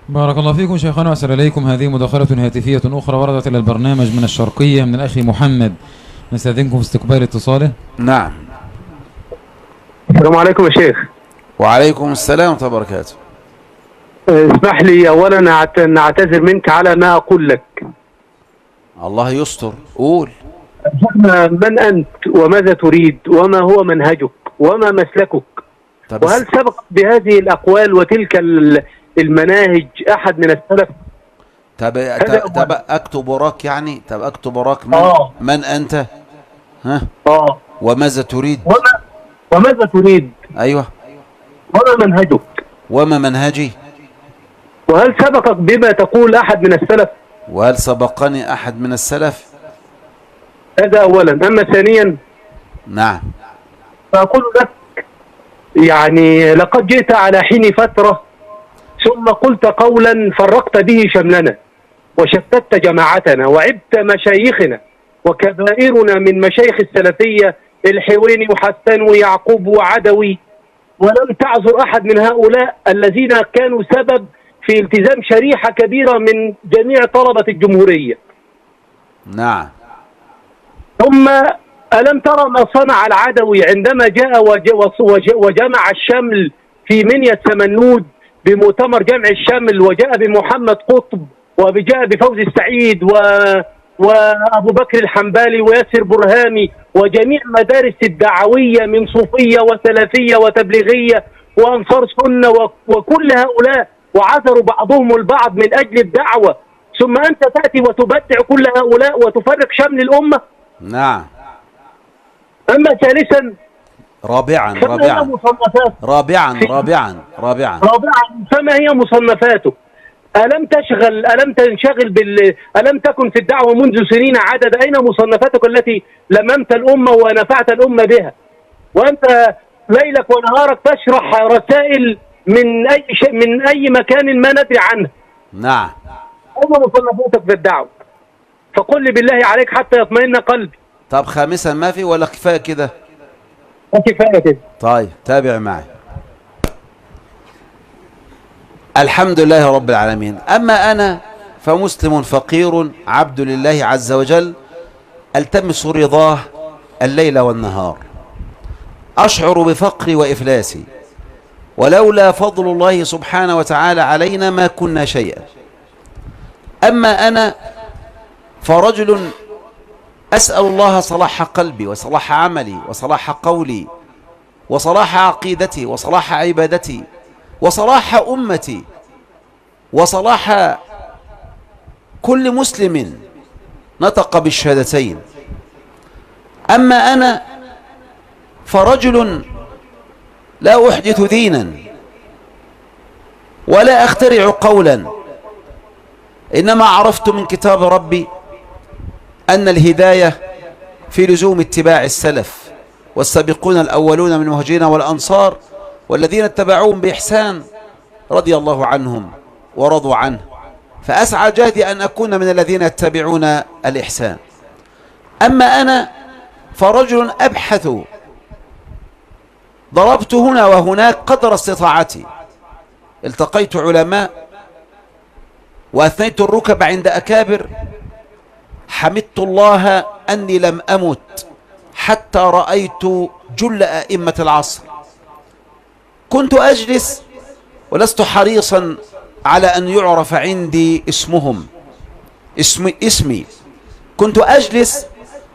بارك الله فيكم شيخنا وأسأل إليكم. هذه مداخلة هاتفية أخرى وردت إلى البرنامج من الشرقية من الأخ محمد، نستأذنكم في استقبال اتصاله. نعم. السلام عليكم يا شيخ. وعليكم السلام ورحمة الله وبركاته. اسمح لي أولا نعتذر منك على ما أقول لك. الله يستر، قول. من أنت وماذا تريد وما هو منهجك وما مسلكك؟ وهل سبق بهذه الأقوال وتلك المناهج أحد من السلف؟ طب أكتب وراك يعني؟ طب أكتب وراك من أنت؟ ها؟ وماذا تريد؟ وماذا تريد؟ أيوه. وما منهجك؟ وما منهجي؟ وهل سبقك بما تقول أحد من السلف؟ وهل سبقني أحد من السلف؟ هذا أولا. أما ثانيا، نعم، فأقول لك يعني لقد جئت على حين فترة ثم قلت قولا فرقت به شملنا وشتت جماعتنا وعبت مشايخنا وكبائرنا من مشايخ السلفية الحويني وحسن ويعقوب وعدوي، ولم تعذر أحد من هؤلاء الذين كانوا سبب في التزام شريحة كبيرة من جميع طلبة الجمهورية. نعم. ثم ألم ترى ما صنع العدوي عندما جاء وجمع الشمل في منيا سمنود بمؤتمر جمع الشمل، وجاء بمحمد قطب وجاء بفوزي السعيد وأبو بكر الحنبالي وياسر برهامي وجميع مدارس الدعوية من صوفية وسلفية وتبليغية وأنصار سنة وكل هؤلاء، وعذروا بعضهم البعض من أجل الدعوة، ثم أنت تأتي وتبدع كل هؤلاء وتفرق شمل الأمة. نعم. أما ثالثا، رابعا فما هي مصنفاته؟ ألم تنشغل ألم تكن في الدعوة منذ سنين عدد؟ أين مصنفاتك التي لممت الأمة ونفعت الأمة بها؟ وأنت ليلك ونهارك تشرح رسائل من أي مكان ما ندري عنه. نعم. أين مصنفاتك في الدعوة؟ فقل لي بالله عليك حتى يطمئن قلبي. طب خامسا ما في ولا كفاية كده؟ كفاية كده. طيب تابع معي. الحمد لله رب العالمين. أما أنا فمسلم فقير عبد لله عز وجل، ألتمس رضاه الليل والنهار، أشعر بفقري وإفلاسي، ولولا فضل الله سبحانه وتعالى علينا ما كنا شيئا. أما أنا فرجل أسأل الله صلاح قلبي وصلاح عملي وصلاح قولي وصلاح عقيدتي وصلاح عبادتي وصلاح أمتي وصلاح كل مسلم نطق بالشهادتين. أما أنا فرجل لا أحدث دينا ولا أخترع قولا، إنما عرفت من كتاب ربي أن الهداية في لزوم اتباع السلف والسابقون الأولون من المهاجرين والأنصار والذين اتبعوهم بإحسان رضي الله عنهم ورضوا عنه، فأسعى جهدي أن أكون من الذين يتبعون الإحسان. أما أنا فرجل أبحث، ضربت هنا وهناك قدر استطاعتي، التقيت علماء وأثنيت الركب عند أكابر، حمدت الله أني لم أمت حتى رأيت جل أئمة العصر. كنت أجلس ولست حريصا على أن يعرف عندي اسمهم اسمي، كنت أجلس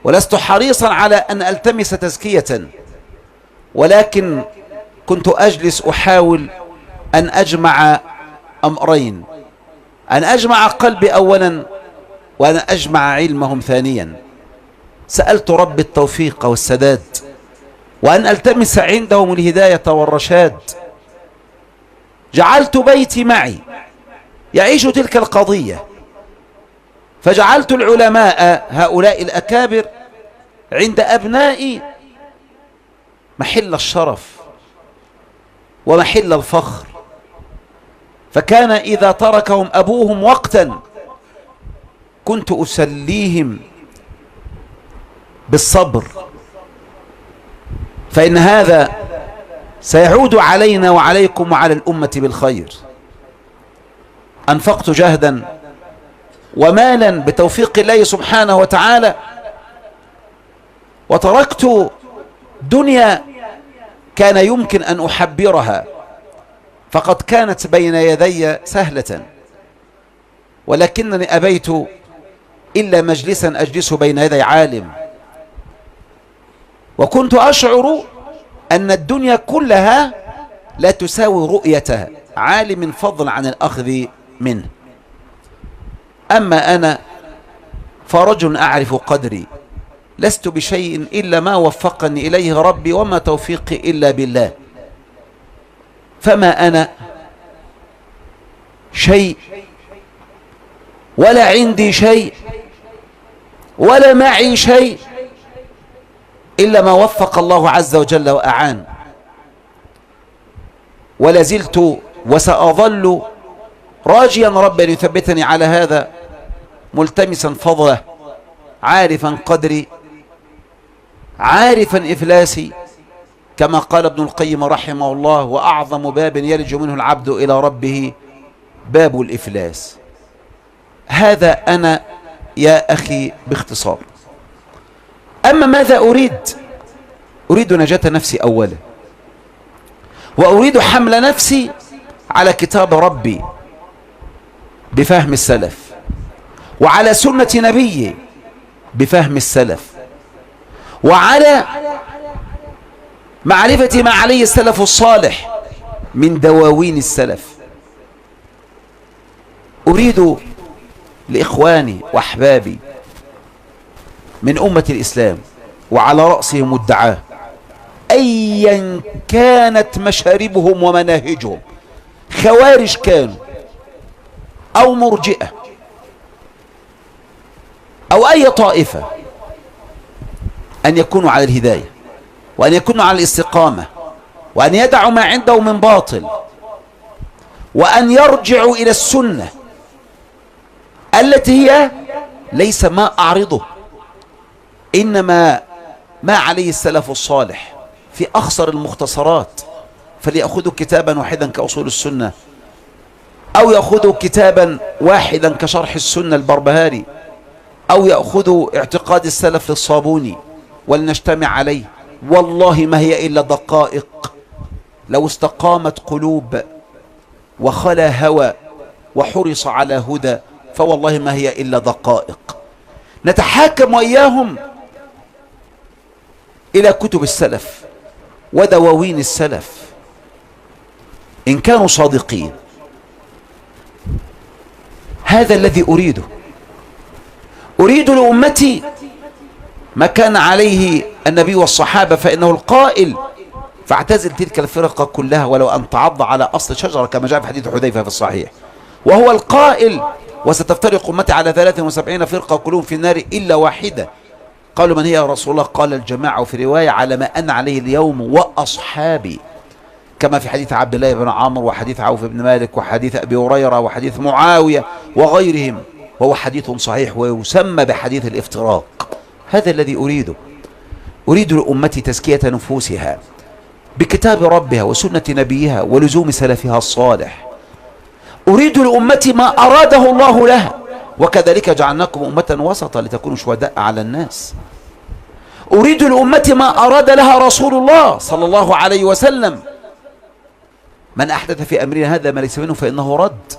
ولست حريصا على أن ألتمس تزكية، ولكن كنت أجلس أحاول أن أجمع أمرين، أن أجمع قلبي أولا وأن أجمع علمهم ثانيا. سألت رب التوفيق والسداد وأن ألتمس عندهم الهداية والرشاد. جعلت بيتي معي يعيش تلك القضية، فجعلت العلماء هؤلاء الأكابر عند أبنائي محل الشرف ومحل الفخر، فكان إذا تركهم أبوهم وقتا كنت أسليهم بالصبر، فإن هذا سيعود علينا وعليكم وعلى الأمة بالخير. أنفقت جهدا ومالا بتوفيق الله سبحانه وتعالى، وتركت دنيا كان يمكن أن أحبرها، فقد كانت بين يدي سهلة، ولكنني أبيت إلا مجلسا أجلس بين يدي عالم، وكنت أشعر أن الدنيا كلها لا تساوي رؤية عالم فضلا عن الأخذ منه. أما أنا فرجل أعرف قدري، لست بشيء إلا ما وفقني إليه ربي، وما توفيقي إلا بالله. فما أنا شيء، ولا عندي شيء، ولا معي شيء، إلا ما وفق الله عز وجل وأعان. ولا زلت وسأظل راجيا ربي ليثبتني على هذا، ملتمسا فضله، عارفا قدري، عارفا إفلاسي، كما قال ابن القيم رحمه الله: وأعظم باب يلج منه العبد إلى ربه باب الإفلاس. هذا أنا يا أخي باختصار. أما ماذا أريد؟ أريد نجاة نفسي أولا، وأريد حمل نفسي على كتاب ربي بفهم السلف، وعلى سنة نبيه بفهم السلف، وعلى معرفة ما عليه السلف الصالح من دواوين السلف. أريد لإخواني وأحبابي من أمة الإسلام، وعلى رأسهم الدعاة، أيا كانت مشاربهم ومناهجهم، خوارج كانوا أو مرجئة أو أي طائفة، أن يكونوا على الهداية، وأن يكونوا على الاستقامة، وأن يدعوا ما عنده من باطل، وأن يرجعوا إلى السنة التي هي ليس ما أعرضه، إنما ما عليه السلف الصالح في أخصر المختصرات. فليأخذوا كتابا واحدا كأصول السنة، أو يأخذوا كتابا واحدا كشرح السنة البربهاري، أو يأخذوا اعتقاد السلف للصابوني ولنجتمع عليه. والله ما هي إلا دقائق، لو استقامت قلوب وخلا هوى وحرص على هدى، فوالله ما هي إلا دقائق. نتحاكم وإياهم إلى كتب السلف ودواوين السلف إن كانوا صادقين. هذا الذي أريده. أريد لأمتي ما كان عليه النبي والصحابة، فإنه القائل: فاعتزل تلك الفرقة كلها ولو أن تعض على أصل شجرة، كما جاء في حديث حذيفة في الصحيح. وهو القائل: وستفترق أمتي على 73 فرقة كلهم في النار إلا واحدة. قالوا: من هي يا رسول الله؟ قال: الجماعة. في رواية: على ما أنا عليه اليوم وأصحابي، كما في حديث عبد الله بن عمرو، وحديث عوف بن مالك، وحديث أبي هريرة، وحديث معاوية وغيرهم، وهو حديث صحيح ويسمى بحديث الافتراق. هذا الذي أريده. أريد لأمتي تزكية نفوسها بكتاب ربها وسنة نبيها ولزوم سلفها الصالح. أريد لأمتي ما أراده الله لها، وكذلك جعلناكم أمة وسطا لتكونوا شهداء على الناس. أريد لأمتي ما أراد لها رسول الله صلى الله عليه وسلم: من أحدث في أمرنا هذا ما ليس منه فإنه رد.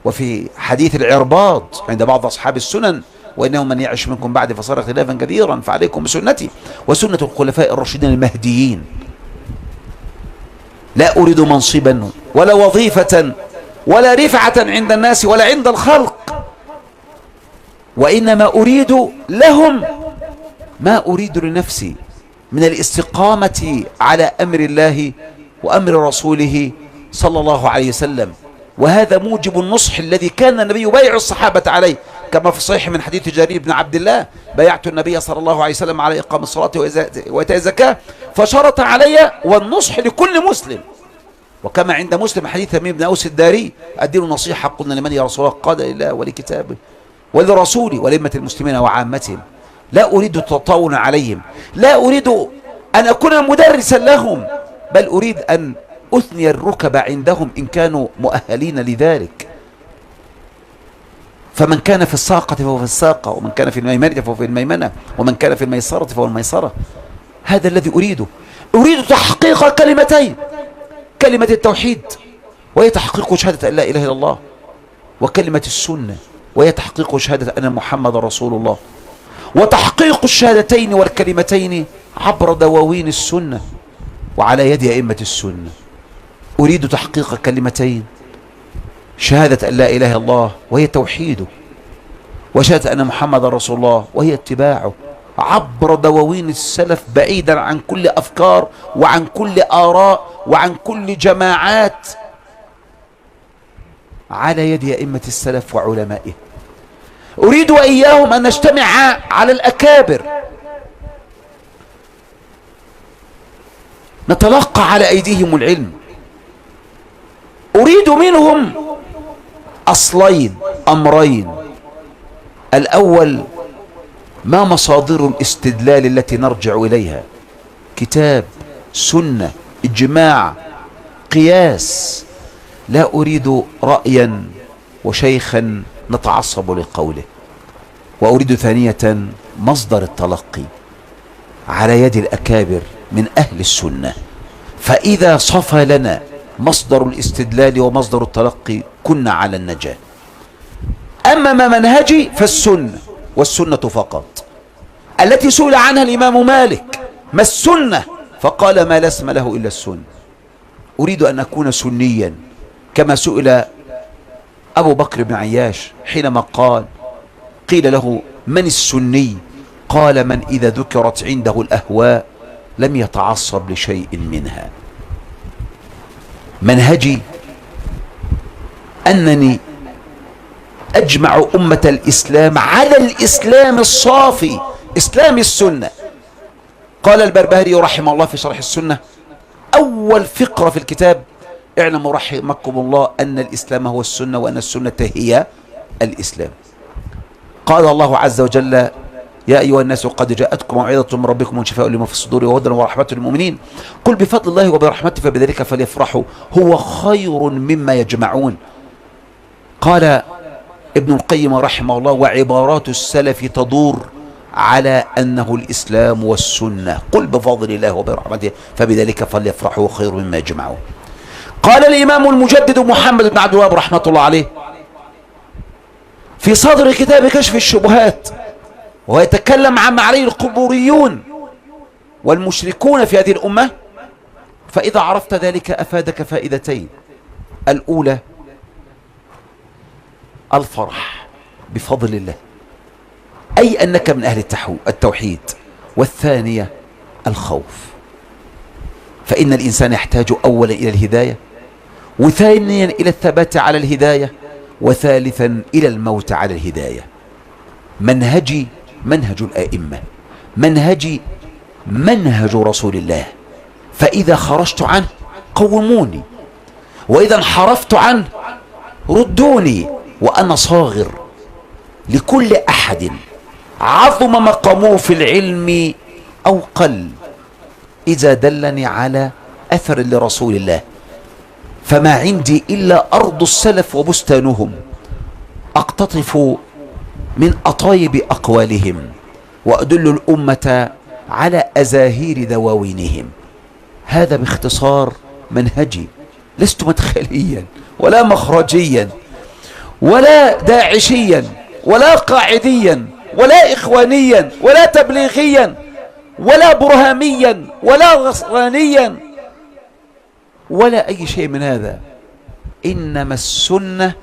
وفي حديث العرباض عند بعض أصحاب السنن: وإنه من يعش منكم بعد فصار اختلافا كثيرا فعليكم بسنتي وسنة الخلفاء الراشدين المهديين. لا أريد منصبا ولا وظيفة ولا رفعة عند الناس ولا عند الخلق، وإنما أريد لهم ما أريد لنفسي من الاستقامة على أمر الله وأمر رسوله صلى الله عليه وسلم. وهذا موجب النصح الذي كان النبي يبايع الصحابة عليه، كما في الصحيح من حديث جرير بن عبد الله: بايعت النبي صلى الله عليه وسلم على إقام الصلاة وإيتاء الزكاة فشرط علي والنصح لكل مسلم. وكما عند مسلم حديث تميم بن أوس الداري: الدين نصيحة. قلنا: لمن يا رسول الله؟ قال: لله ولكتابه ولرسوله ولأئمة المسلمين وعامتهم. لا أريد التطاول عليهم، لا أريد أن أكون مدرسا لهم، بل أريد أن أثني الركب عندهم إن كانوا مؤهلين لذلك. فمن كان في الساقة فهو في الساقة، ومن كان في الميمنة فهو في الميمنة، ومن كان في الميسرة فهو الميسرة. هذا الذي أريده. أريد تحقيق كلمتين: كلمة التوحيد وهي تحقيق شهادة أن لا إله إلا الله، وكلمة السنة وهي تحقيق شهادة أن محمد رسول الله، وتحقيق الشهادتين والكلمتين عبر دواوين السنة وعلى يد أئمة السنة. أريد تحقيق كلمتين: شهادة أن لا إله إلا الله وهي توحيده، وشهادة أن محمد رسول الله وهي اتباعه، عبر دواوين السلف، بعيدا عن كل أفكار وعن كل آراء وعن كل جماعات، على يد أئمة السلف وعلمائه. أريد وإياهم أن نجتمع على الأكابر، نتلقى على أيديهم العلم. أريد منهم أصلين، أمرين: الأول ما مصادر الاستدلال التي نرجع إليها؟ كتاب، سنة، إجماع، قياس. لا أريد رأيا وشيخا نتعصب لقوله. وأريد ثانية مصدر التلقي على يد الأكابر من أهل السنة، فإذا صفى لنا مصدر الاستدلال ومصدر التلقي كنا على النجاة. أما ما منهجي فالسنة، والسنة فقط، التي سئل عنها الإمام مالك: ما السنة؟ فقال: ما لا اسم له إلا السنة. أريد أن أكون سنيا كما سئل أبو بكر بن عياش حينما قيل له: من السني؟ قال: من إذا ذكرت عنده الأهواء لم يتعصب لشيء منها. منهجي أنني أجمع أمة الإسلام على الإسلام الصافي، إسلام السنة. قال البربهاري رحمه الله في شرح السنة، أول فقرة في الكتاب: اعلموا رحمكم الله أن الإسلام هو السنة، وأن السنة هي الإسلام. قال الله عز وجل: يا أيها الناس قد جاءتكم موعظة من ربكم وشفاء لما في الصدور وهدى ورحمة للمؤمنين، قل بفضل الله وبرحمته فبذلك فليفرحوا هو خير مما يجمعون. قال ابن القيم رحمه الله: وعبارات السلف تدور على أنه الإسلام والسنة، قل بفضل الله وبرحمته فبذلك فليفرحوا خير مما يجمعون. قال الإمام المجدد محمد بن عبد الوهاب رحمة الله عليه في صدر كتاب كشف الشبهات، وهو يتكلم عما عليه القبوريون والمشركون في هذه الأمة: فإذا عرفت ذلك أفادك فائدتين: الأولى الفرح بفضل الله، أي أنك من أهل التوحيد. والثانية الخوف، فإن الإنسان يحتاج أولا إلى الهداية، وثانيا إلى الثبات على الهداية، وثالثا إلى الموت على الهداية. منهجي منهج الآئمة، منهجي منهج رسول الله، فإذا خرجت عنه قوموني، وإذا انحرفت عنه ردوني. وأنا صاغر لكل أحد عظم مقامه في العلم أو قل إذا دلني على أثر لرسول الله، فما عندي إلا أرض السلف وبستانهم، أقتطف من أطايب أقوالهم وأدل الأمة على أزاهير دواوينهم. هذا باختصار منهجي، لست مدخليا ولا مخرجيا ولا داعشيا ولا قاعديا ولا إخوانيا ولا تبليغيا ولا برهاميا ولا غصرانيا ولا أي شيء من هذا. إنما السنة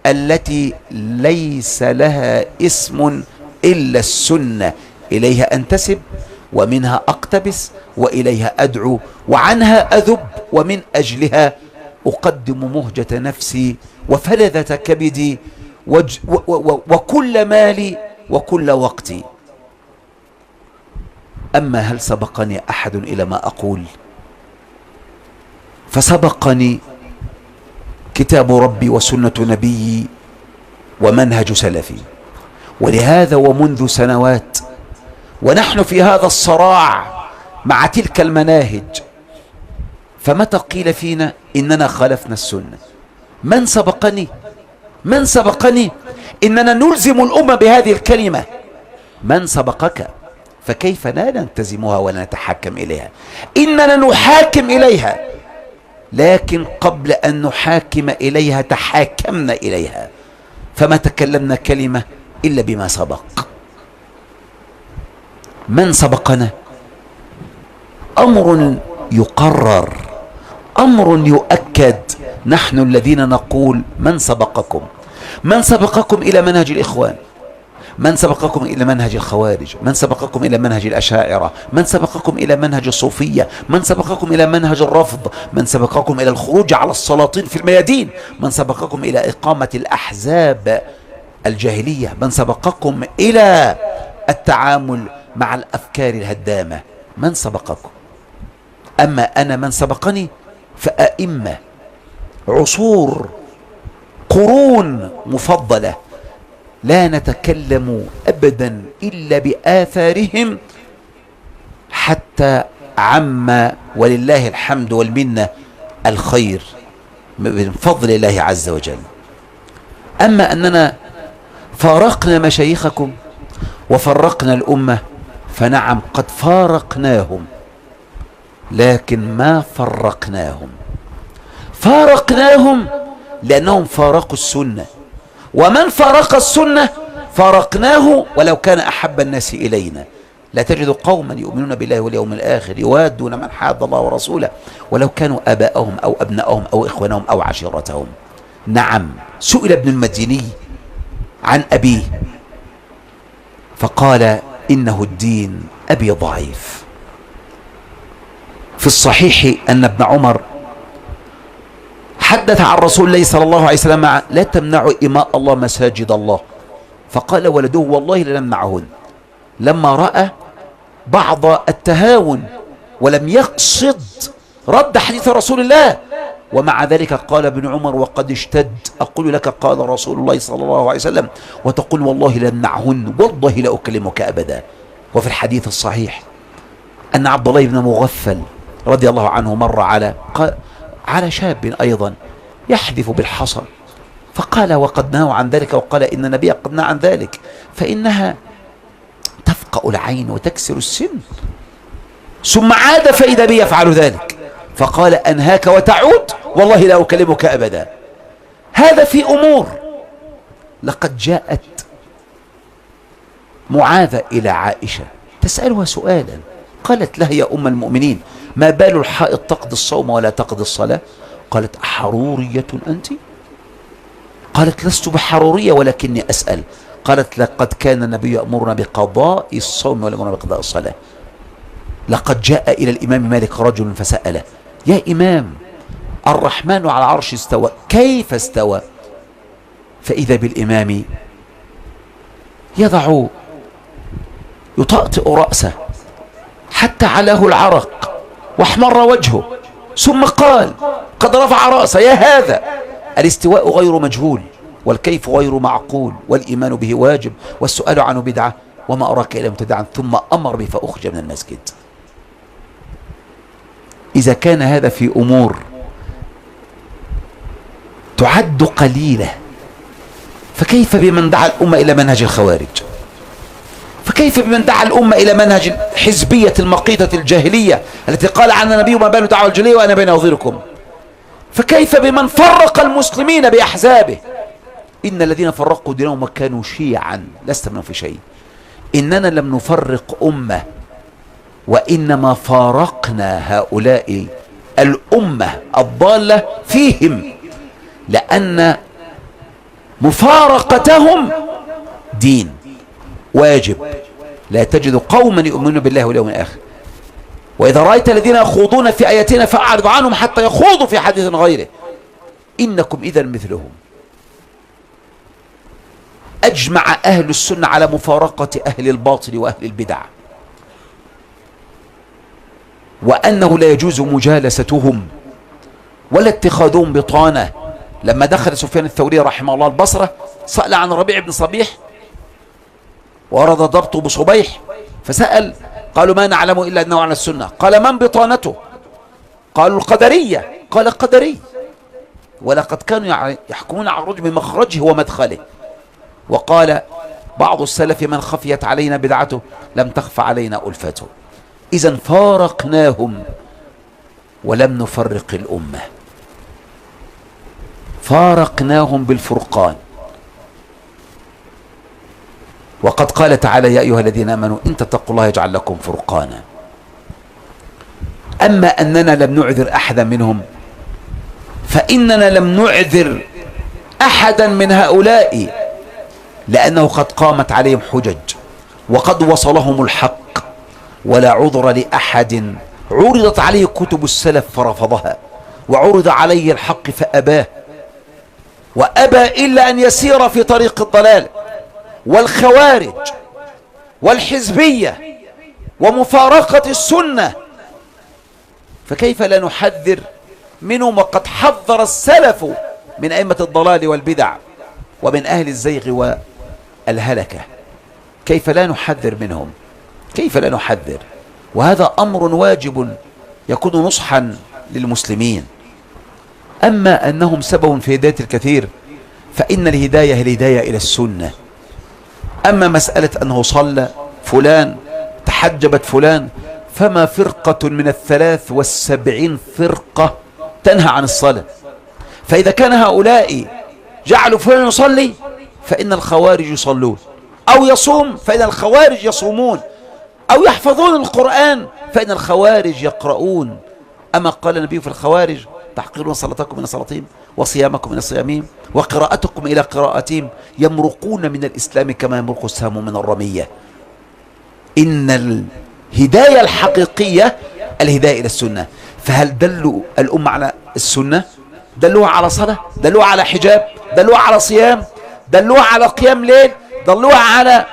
التي ليس لها اسم إلا السنة، إليها أنتسب ومنها أقتبس وإليها أدعو وعنها أذب، ومن أجلها أقدم مهجة نفسي وفلذة كبدي وكل مالي وكل وقتي. أما هل سبقني أحد إلى ما أقول؟ فسبقني كتاب ربي وسنة نبيي ومنهج سلفي، ولهذا ومنذ سنوات ونحن في هذا الصراع مع تلك المناهج. فمتى قيل فينا إننا خالفنا السنة؟ من سبقني؟ من سبقني؟ إننا نلزم الأمة بهذه الكلمة: من سبقك، فكيف لا نلتزمها ولا نتحكم إليها؟ إننا نحاكم إليها، لكن قبل أن نحاكم إليها تحاكمنا إليها، فما تكلمنا كلمة إلا بما سبق. من سبقنا أمر يقرر، أمر يؤكد. نحن الذين نقول: من سبقكم؟ من سبقكم إلى منهج الإخوان؟ من سبقكم إلى منهج الخوارج؟ من سبقكم إلى منهج الأشاعرة؟ من سبقكم إلى منهج الصوفية؟ من سبقكم إلى منهج الرفض؟ من سبقكم إلى الخروج على السلاطين في الميادين؟ من سبقكم إلى إقامة الأحزاب الجاهلية؟ من سبقكم إلى التعامل مع الأفكار الهدامة؟ من سبقكم؟ أما أنا من سبقني فأئمة، عصور، قرون مفضلة، لا نتكلم أبدا إلا بآثارهم حتى عم ولله الحمد والمنة الخير من فضل الله عز وجل. أما أننا فارقنا مشايخكم وفرقنا الأمة، فنعم قد فارقناهم، لكن ما فرقناهم. فارقناهم لأنهم فارقوا السنة، ومن فارق السنة فارقناه ولو كان أحب الناس إلينا. لا تجد قوما يؤمنون بالله واليوم الآخر يوادون من حاد الله ورسوله ولو كانوا آباءهم أو أبناءهم أو إخوانهم أو عشيرتهم. نعم، سئل ابن المديني عن أبيه فقال: إنه الدين أبي ضعيف. في الصحيح أن ابن عمر حدث عن رسول الله صلى الله عليه وسلم: لا تمنعوا إماء الله مساجد الله. فقال ولده: والله لنمنعهن. لما رأى بعض التهاون ولم يقصد رد حديث رسول الله، ومع ذلك قال ابن عمر وقد اشتد: أقول لك قال رسول الله صلى الله عليه وسلم وتقول والله لنمنعهن، والله لا أكلمك أبدا. وفي الحديث الصحيح أن عبد الله بن مغفل رضي الله عنه مر على شاب أيضا يحذف بالحصى، فقال وقد نهوا عن ذلك، وقال إن النبي قد نهى عن ذلك فإنها تفقأ العين وتكسر السن. ثم عاد فإذا بي يفعل ذلك، فقال أنهاك وتعود، والله لا أكلمك أبدا. هذا في أمور. لقد جاءت معاذة إلى عائشة تسألها سؤالا، قالت لها: يا أم المؤمنين، ما بال الحائض تقضي الصوم ولا تقضي الصلاة؟ قالت: أحرورية أنت؟ قالت: لست بحرورية ولكني أسأل. قالت: لقد كان النبي يأمرنا بقضاء الصوم ولا يأمرنا بقضاء الصلاة. لقد جاء إلى الإمام مالك رجل فسأله: يا إمام، الرحمن على العرش استوى، كيف استوى؟ فإذا بالإمام يطأطئ رأسه حتى علاه العرق واحمر وجهه، ثم قال قد رفع رأسه: يا هذا، الاستواء غير مجهول، والكيف غير معقول، والإيمان به واجب، والسؤال عنه بدعة، وما أراك إلا مبتدعا، ثم أمر به فأخرج من المسجد. إذا كان هذا في أمور تعد قليلة، فكيف بمن دعا الأمة إلى منهج الخوارج؟ فكيف بمن دعا الأمة إلى منهج الحزبية المقيتة الجاهلية التي قال عنها النبي: ما بال دعوة الجلية وأنا بين أظهركم؟ فكيف بمن فرق المسلمين بأحزابه؟ إن الذين فرقوا دينهم وكانوا شيعا لست منهم في شيء. إننا لم نفرق أمة، وإنما فارقنا هؤلاء الأمة الضالة فيهم، لأن مفارقتهم دين واجب. لا تجد قوما يؤمنون بالله واليوم الآخر، وإذا رأيت الذين يخوضون في آياتنا فأعرض عنهم حتى يخوضوا في حديث غيره، إنكم إذا مثلهم. أجمع أهل السنة على مفارقة أهل الباطل وأهل البدع، وأنه لا يجوز مجالستهم ولا اتخاذهم بطانة. لما دخل سفيان الثوري رحمه الله البصرة سأل عن ربيع بن صبيح ورد ضبطه بصبيح، فسأل قالوا: ما نعلم إلا أنه على السنة. قال: من بطانته؟ قالوا: القدرية. قال: قدري، ولقد كانوا يحكمون على الرجل بمخرجه ومدخله. وقال بعض السلف من خفيت علينا بدعته لم تخف علينا ألفته. إذن فارقناهم ولم نفرق الأمة، فارقناهم بالفرقان. وقد قال تعالى يا أيها الذين آمنوا إن تتقوا الله يجعل لكم فرقانا. أما أننا لم نعذر أحدا منهم فإننا لم نعذر أحدا من هؤلاء، لأنه قد قامت عليهم حجج وقد وصلهم الحق، ولا عذر لأحد عرضت عليه كتب السلف فرفضها، وعرض عليه الحق فأباه، وأبى إلا أن يسير في طريق الضلال والخوارج والحزبية ومفارقة السنة. فكيف لا نحذر منهم وقد حذر السلف من أئمة الضلال والبدع ومن أهل الزيغ والهلكة؟ كيف لا نحذر منهم؟ كيف لا نحذر؟ وهذا أمر واجب يكون نصحا للمسلمين. أما أنهم سبب في هداية الكثير فإن الهداية هي الهداية إلى السنة. أما مسألة أنه صلى فلان تحجبت فلان، فما فرقة من 73 فرقة تنهى عن الصلاة. فإذا كان هؤلاء جعلوا فلان يصلي فإن الخوارج يصلون، أو يصوم فإن الخوارج يصومون، أو يحفظون القرآن فإن الخوارج يقرؤون. أما قال النبي في الخوارج تحقرون صلاتكم من صلاتهم وصيامكم من صيامهم وقراءتكم إلى قراءتهم، يمرقون من الإسلام كما يمرق السهم من الرمية. إن الهداية الحقيقية الهداية إلى السنة. فهل دلوا الأمة على السنة؟ دلوها على صلاة، دلوها على حجاب، دلوها على صيام، دلوها على قيام ليل، دلوها على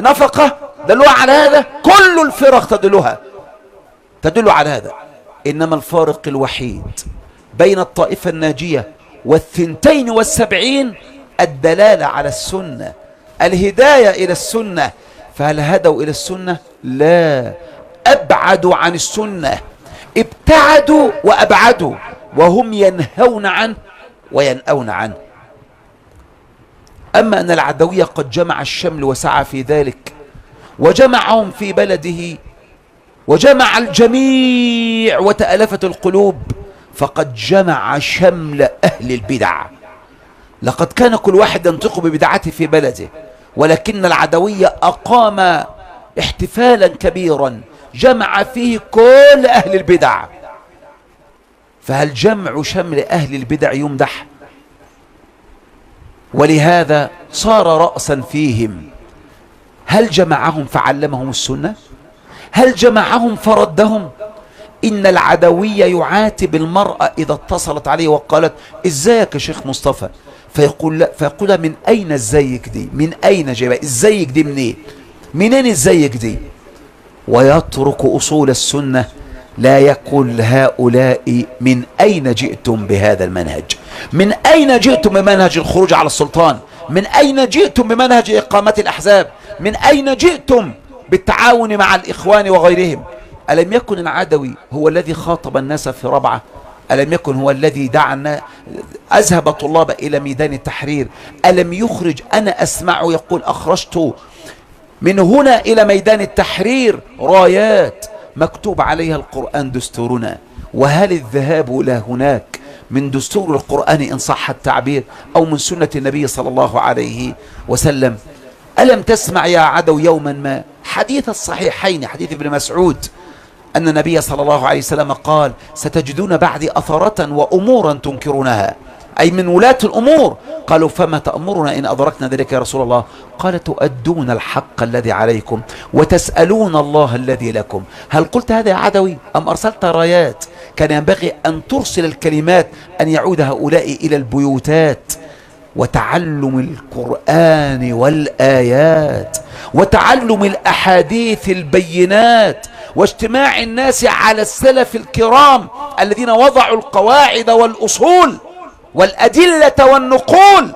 نفقة، دلوها على هذا. كل الفرق تدل على هذا. إنما الفارق الوحيد بين الطائفة الناجية 72 الدلالة على السنة، الهداية إلى السنة. فهل هدوا إلى السنة؟ لا، أبعدوا عن السنة، ابتعدوا وأبعدوا، وهم ينهون عنه وينأون عنه. أما أن العدوية قد جمع الشمل وسعى في ذلك، وجمعهم في بلده، وجمع الجميع وتألفت القلوب، فقد جمع شمل أهل البدع. لقد كان كل واحد ينطق ببدعته في بلده، ولكن العدوية أقام احتفالا كبيرا جمع فيه كل أهل البدع. فهل جمع شمل أهل البدع يمدح؟ ولهذا صار رأسا فيهم. هل جمعهم فعلمهم السنة؟ هل جمعهم فردهم؟ إن العدوية يعاتب المرأة إذا اتصلت عليه وقالت إزيك يا شيخ مصطفى، فيقول لا، فيقول من أين الزيك دي؟ من أين جايبها؟ الزيك دي منين؟ منين الزيك دي؟ ويترك أصول السنة. لا يقول هؤلاء من أين جئتم بهذا المنهج؟ من أين جئتم بمنهج الخروج على السلطان؟ من أين جئتم بمنهج إقامة الأحزاب؟ من أين جئتم بالتعاون مع الإخوان وغيرهم؟ ألم يكن العدوي هو الذي خاطب الناس في ربعة؟ ألم يكن هو الذي دعا أذهب الطلاب إلى ميدان التحرير؟ ألم يخرج؟ أنا أسمع يقول أخرجت من هنا إلى ميدان التحرير رايات مكتوب عليها القرآن دستورنا. وهل الذهاب إلى هناك من دستور القرآن إن صح التعبير أو من سنة النبي صلى الله عليه وسلم؟ ألم تسمع يا عدو يوما ما حديث الصحيحين، حديث ابن مسعود، أن النبي صلى الله عليه وسلم قال ستجدون بعدي أثرة وأمورا تنكرونها، أي من ولاة الأمور. قالوا فما تأمرنا إن أدركنا ذلك يا رسول الله؟ قال تؤدون الحق الذي عليكم وتسألون الله الذي لكم. هل قلت هذا يا عدوي أم أرسلت رايات؟ كان ينبغي أن ترسل الكلمات، أن يعود هؤلاء إلى البيوتات وتعلم القرآن والآيات وتعلم الأحاديث البينات واجتماع الناس على السلف الكرام الذين وضعوا القواعد والأصول والأدلة والنقول،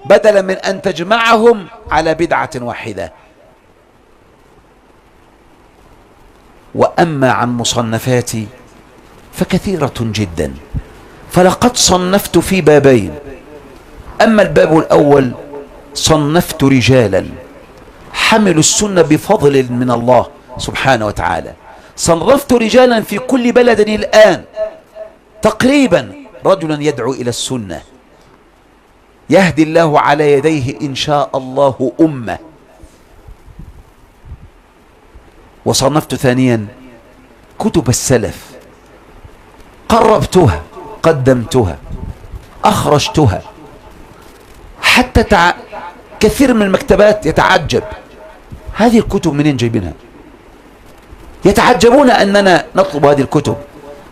بدلا من أن تجمعهم على بدعة واحدة. وأما عن مصنفاتي فكثيرة جدا، فلقد صنفت في بابين. أما الباب الأول صنفت رجالا حملوا السنة بفضل من الله سبحانه وتعالى. صنفت رجالا في كل بلد الآن تقريبا رجلا يدعو إلى السنة يهدي الله على يديه إن شاء الله أمة. وصنفت ثانيا كتب السلف، قربتها، قدمتها، أخرجتها، حتى كثير من المكتبات يتعجب هذه الكتب منين جايبينها. يتعجبون أننا نطلب هذه الكتب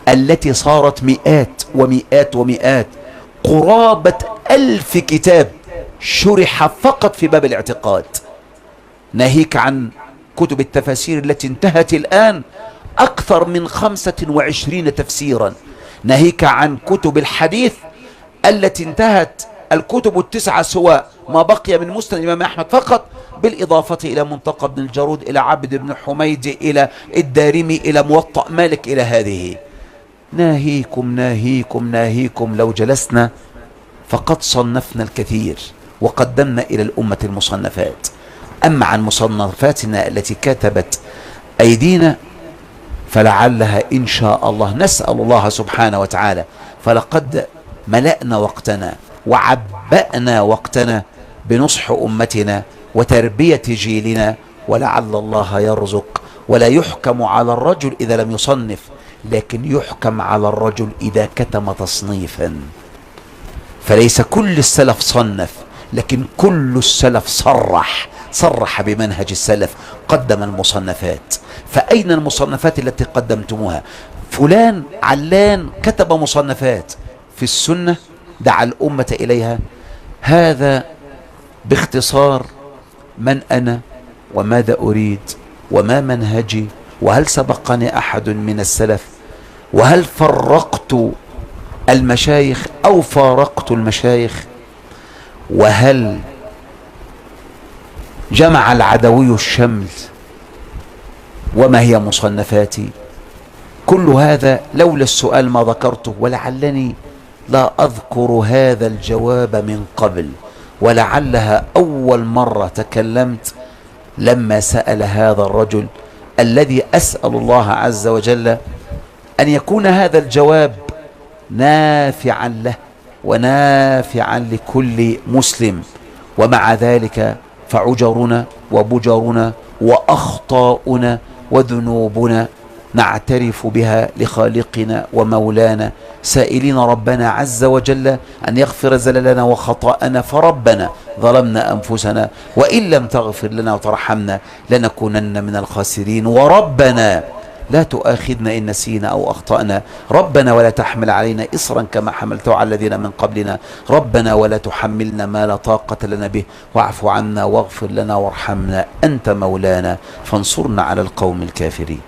التي صارت مئات ومئات ومئات، قرابة 1000 كتاب شرح فقط في باب الاعتقاد، ناهيك عن كتب التفاسير التي انتهت الآن أكثر من 25 تفسيرا، ناهيك عن كتب الحديث التي انتهت الكتب ال9 سواء ما بقي من مسند الإمام أحمد فقط، بالإضافة إلى منتقى بن الجارود، إلى عبد بن حميد، إلى الدارمي، إلى موطأ مالك، إلى هذه. ناهيكم ناهيكم ناهيكم، لو جلسنا فقد صنفنا الكثير وقدمنا إلى الأمة المصنفات. أما عن مصنفاتنا التي كتبت أيدينا فلعلها إن شاء الله، نسأل الله سبحانه وتعالى، فلقد ملأنا وقتنا وعبأنا وقتنا بنصح أمتنا وتربية جيلنا، ولعل الله يرزق. ولا يحكم على الرجل إذا لم يصنف، لكن يحكم على الرجل إذا كتم تصنيفا. فليس كل السلف صنف، لكن كل السلف صرح بمنهج السلف، قدم المصنفات. فأين المصنفات التي قدمتموها؟ فلان علان كتب مصنفات في السنة دعا الأمة إليها. هذا باختصار من أنا وماذا أريد وما منهجي، وهل سبقني أحد من السلف، وهل فرقت المشايخ أو فارقت المشايخ، وهل جمع العدوي الشمل، وما هي مصنفاتي. كل هذا لولا السؤال ما ذكرته، ولعلني لا أذكر هذا الجواب من قبل، ولعلها أول مرة تكلمت لما سأل هذا الرجل، الذي أسأل الله عز وجل أن يكون هذا الجواب نافعا له ونافعا لكل مسلم. ومع ذلك فعجرنا وبجرنا وأخطاؤنا وذنوبنا نعترف بها لخالقنا ومولانا، سائلين ربنا عز وجل أن يغفر زللنا وخطأنا. فربنا ظلمنا أنفسنا، وإن لم تغفر لنا وترحمنا لنكونن من الخاسرين. وربنا لا تؤاخذنا إن نسينا أو أخطأنا. ربنا ولا تحمل علينا إصرا كما حملته على الذين من قبلنا. ربنا ولا تحملنا ما لا طاقة لنا به، واعف عنا واغفر لنا وارحمنا، أنت مولانا فانصرنا على القوم الكافرين.